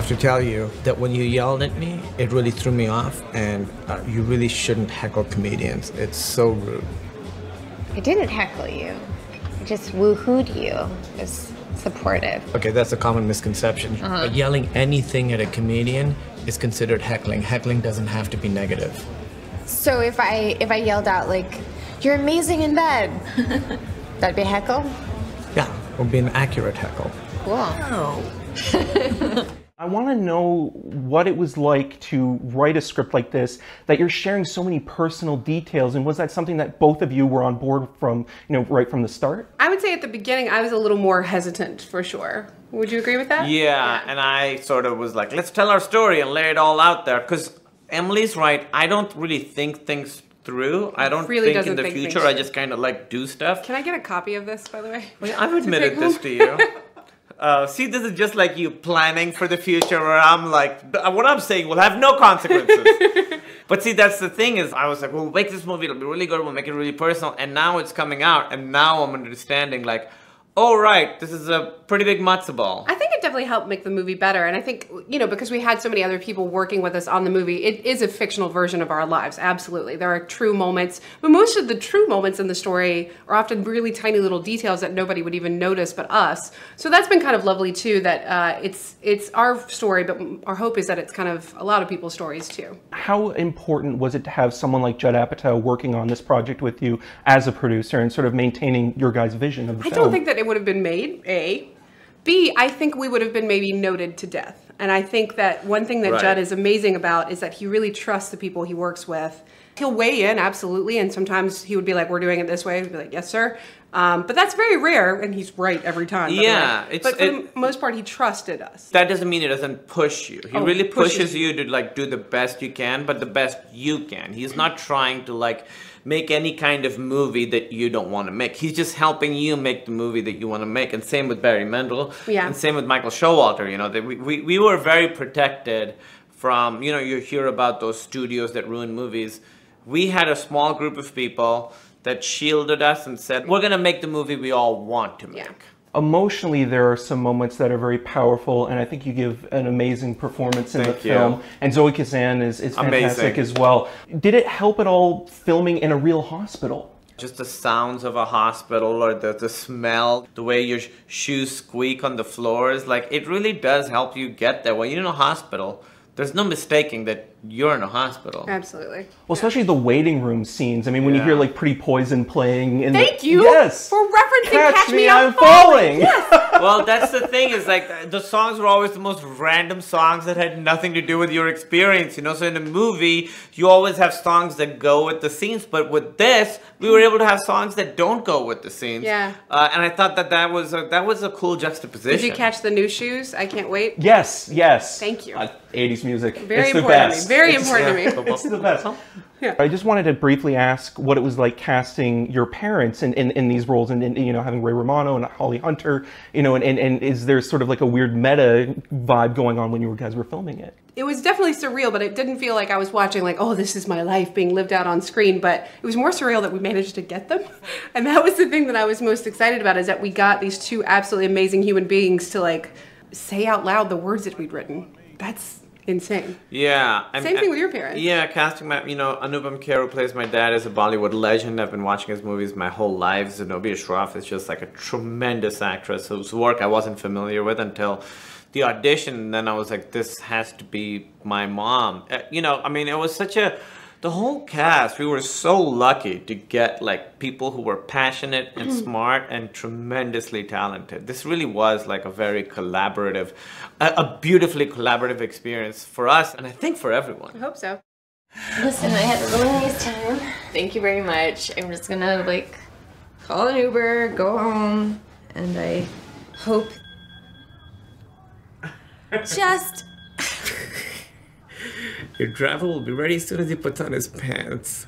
have to tell you that when you yelled at me, it really threw me off, and you really shouldn't heckle comedians. It's so rude. I didn't heckle you. I just woo-hooed you. It was supportive. Okay, that's a common misconception. But yelling anything at a comedian is considered heckling. Heckling doesn't have to be negative. So if I yelled out like, "You're amazing in bed," that'd be a heckle? Yeah, it would be an accurate heckle. Cool. Oh. I want to know what it was like to write a script like this, that you're sharing so many personal details, and was that something that both of you were on board from, right from the start? I would say at the beginning I was a little more hesitant, for sure. Would you agree with that? Yeah, and I sort of was like, let's tell our story and lay it all out there, because Emily's right, I don't really think things through. I don't really think in the future, I just kind of like do stuff. Can I get a copy of this, by the way? Well, I've admitted this to you. See, this is just like you planning for the future, where I'm like, what I'm saying will have no consequences. But see, that's the thing is, I was like, we'll make this movie, it'll be really good, we'll make it really personal, and now it's coming out, and now I'm understanding, like, oh, right, this is a pretty big matzo ball. I think it definitely helped make the movie better. And I think, because we had so many other people working with us on the movie, it is a fictional version of our lives, absolutely. There are true moments, but most of the true moments in the story are often really tiny little details that nobody would even notice but us. So that's been kind of lovely too, that it's our story, but our hope is that it's kind of a lot of people's stories too. How important was it to have someone like Judd Apatow working on this project with you as a producer and sort of maintaining your guys' vision of the film? I don't think that it would have been made, A. B, I think we would have been maybe noted to death. And I think that one thing that Judd is amazing about is that he really trusts the people he works with. He'll weigh in, absolutely, and sometimes he would be like, we're doing it this way. We'd be like, yes, sir. But that's very rare, and he's right every time. Yeah. But for the most part, he trusted us. That doesn't mean he doesn't push you. He really pushes you to like do the best you can, but the best you can. He's not trying to like make any kind of movie that you don't want to make. He's just helping you make the movie that you want to make. And same with Barry Mendel. Yeah. And same with Michael Showalter. We were very protected from, you hear about those studios that ruin movies. We had a small group of people that shielded us and said, we're going to make the movie we all want to make. Yeah. Emotionally, there are some moments that are very powerful, and I think you give an amazing performance in the film. And Zoe Kazan is fantastic as well. Did it help at all filming in a real hospital? Just the sounds of a hospital, or the smell, the way your shoes squeak on the floors, like it really does help you get there. When you're in a hospital, there's no mistaking that you're in a hospital. Absolutely. Well, especially the waiting room scenes. I mean, when you hear like Pretty Poison playing in Thank you for referencing Catch Me, I'm Falling. Yes. Well, that's the thing is like the songs were always the most random songs that had nothing to do with your experience, So in a movie, you always have songs that go with the scenes, but with this, we were able to have songs that don't go with the scenes. Yeah. And I thought that was a cool juxtaposition. Did you catch the new shoes? I can't wait. Yes. Thank you. 80s music. Very important to me. Very important to me. It's the best. Yeah. I just wanted to briefly ask what it was like casting your parents in these roles, and having Ray Romano and Holly Hunter, and is there sort of like a weird meta vibe going on when you guys were filming it? It was definitely surreal, but it didn't feel like I was watching like, oh, this is my life being lived out on screen, but it was more surreal that we managed to get them. And that was the thing that I was most excited about, is that we got these two absolutely amazing human beings to like say out loud the words that we'd written. That's insane. Yeah. Same thing with your parents. Yeah, casting Anupam Kher, who plays my dad, is a Bollywood legend. I've been watching his movies my whole life. Zenobia Shroff is just like a tremendous actress whose work I wasn't familiar with until the audition. And then I was like, this has to be my mom. It was such the whole cast, we were so lucky to get like people who were passionate and smart and tremendously talented. This really was like a very collaborative, a beautifully collaborative experience for us, and I think for everyone. I hope so. Listen, I had a really nice time. Thank you very much. I'm just gonna like call an Uber, go home, and I hope Your driver will be ready as soon as he puts on his pants.